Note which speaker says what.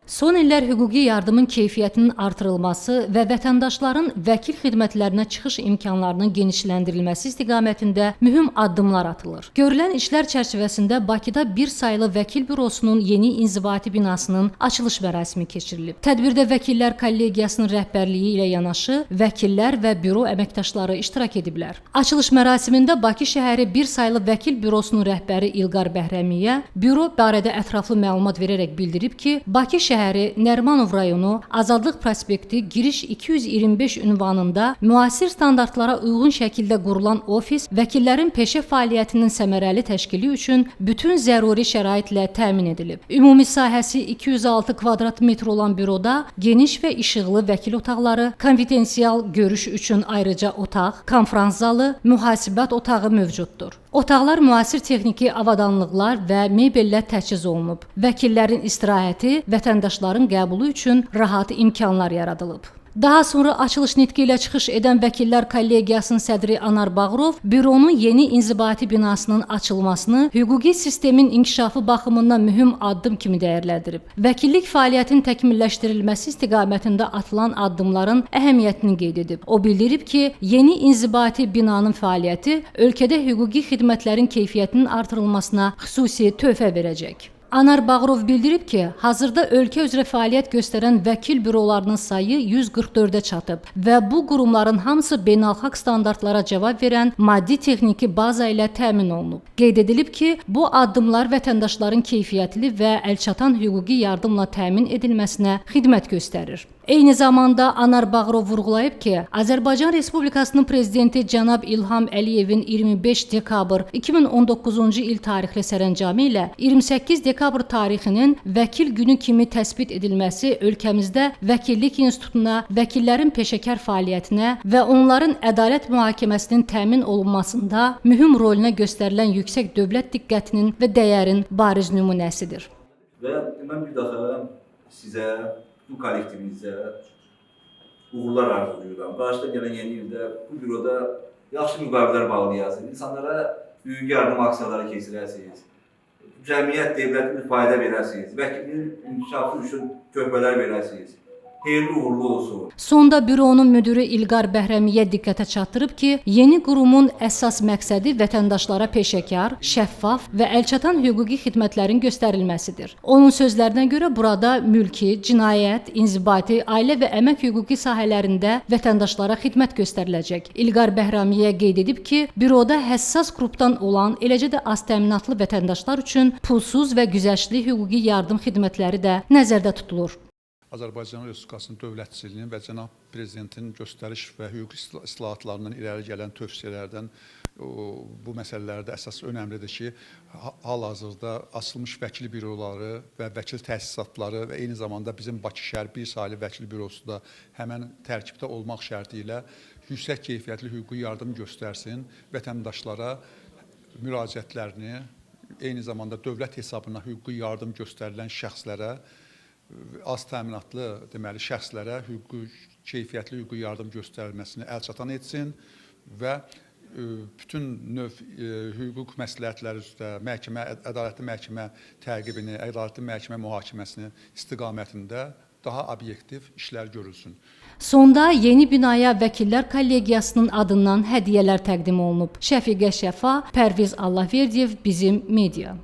Speaker 1: Son illər hüquqi yardımın keyfiyyətinin artırılması və vətəndaşların vəkil xidmətlərinə çıxış imkanlarının genişləndirilməsi istiqamətində mühüm addımlar atılır. Görülən işlər çərçivəsində Bakıda bir saylı vəkil bürosunun yeni inzibati binasının açılış mərasimi keçirilib. Tədbirdə Vəkillər Kollegiyasının rəhbərliyi ilə yanaşı vəkillər və büro əməkdaşları iştirak ediblər. Açılış mərasimində Bakı şəhəri bir saylı vəkil bürosunun rəhbəri İlqar Bəhrəmiyyə büro barədə ətraflı məlumat verərək bildirib ki, Bakı şəhəri Nərimanov rayonu Azadlıq prospekti giriş 225 ünvanında müasir standartlara uyğun şəkildə qurulan ofis vəkillərin peşə fəaliyyətinin səmərəli təşkili üçün bütün zəruri şəraitlə təmin edilib. Ümumi sahəsi 206 kvadrat metr olan büroda geniş və işıqlı vəkil otaqları, konfidensial görüş üçün ayrıca otaq, konfrans zalı, mühasibət otağı mövcuddur. Otaqlar müasir texniki avadanlıqlar və mebellə təchiz olunub. Vəkillərin istirahəti, vətəndaşların qəbulu üçün rahat imkanlar yaradılıb. Daha sonra açılış nitqi ilə çıxış edən Vəkillər Kollegiyasının sədri Anar Bağırov büronun yeni inzibati binasının açılmasını hüquqi sistemin inkişafı baxımından mühüm addım kimi dəyərləndirib. Vəkillik fəaliyyətinin təkmilləşdirilməsi istiqamətində atılan addımların əhəmiyyətini qeyd edib. O bildirib ki, yeni inzibati binanın fəaliyyəti ölkədə hüquqi xidmətlərin keyfiyyətinin artırılmasına xüsusi töhfə verəcək. Anar Bağırov bildirib ki, hazırda ölkə üzrə fəaliyyət göstərən vəkil bürolarının sayı 144-ə çatıb və bu qurumların hamısı beynəlxalq standartlara cavab verən maddi-texniki baza ilə təmin olunub. Qeyd edilib ki, bu addımlar vətəndaşların keyfiyyətli və əlçatan hüquqi yardımla təmin edilməsinə xidmət göstərir. Eyni zamanda Anar Bağırov vurğulayıb ki, Azərbaycan Respublikasının prezidenti cənab İlham Əliyevin 25 dekabr 2019-cu il tarixli sərəncamı ilə 28 dekabr tarixinin vəkil günü kimi təsbit edilməsi ölkəmizdə vəkillik institutuna, vəkillərin peşəkar fəaliyyətinə və onların ədalət mühakiməsinin təmin olunmasında mühüm roluna göstərilən yüksək dövlət diqqətinin və dəyərin bariz nümunəsidir.
Speaker 2: Və mən bir daha sizə, bu kollektivinizə uğurlar arzulayıram. Qarşıda gələn yeni ildə bu büroda yaxşı müqavilələr bağlayasınız, insanlara hüquqi yardım aksiyaları keçirəsiniz, cəmiyyət, dövlət bir fayda verəsiniz, vəkilin inkişafı üçün töhbələr verəsiniz. Xeyirli uğurlu olsun.
Speaker 1: Sonda büronun müdürü İlqar Bəhrəmiyyə diqqətə çatdırıb ki, yeni qurumun əsas məqsədi vətəndaşlara peşəkar, şəffaf və əlçatan hüquqi xidmətlərin göstərilməsidir. Onun sözlərinə görə burada mülki, cinayət, inzibati, ailə və əmək hüquqi sahələrində vətəndaşlara xidmət göstəriləcək. İlqar Bəhrəmiyyə qeyd edib ki, büroda həssas qrupdan olan, eləcə də az təminatlı vətəndaşlar üçün pulsuz və güzəştli hüquqi yardım xidmətləri də nəzərdə tutulur.
Speaker 3: Azərbaycan Respublikasının dövlətçiliyinin və cənab prezidentin göstəriş və hüquqi islahatlarından irəli gələn tövsiyələrdən bu məsələlərdə əsas önəmlidir ki, hal-hazırda açılmış vəkil büroları və vəkil təsisatları və eyni zamanda bizim Bakı şəhər bir saylı vəkil bürosu da həmən tərkibdə olmaq şərti ilə yüksək keyfiyyətli hüquqi yardım göstərsin, vətəndaşlara müraciətlərini, eyni zamanda dövlət hesabına hüquqi yardım göstərilən şəxslərə, az təminatlı deməli şəxslərə keyfiyyətli hüquqi yardım göstərilməsini əlçatan etsin və bütün növ hüquq məsləhətləri üzrə məhkəmə, ədalətli məhkəmə təqibini, ədalətli məhkəmə mühakiməsini istiqamətində daha obyektiv işlər görülsün.
Speaker 1: Sonda yeni binaya Vəkillər Kollegiyasının adından hədiyyələr təqdim olunub. Şəfiqə Şəfa, Pərviz Allahverdiyev, Bizim Media.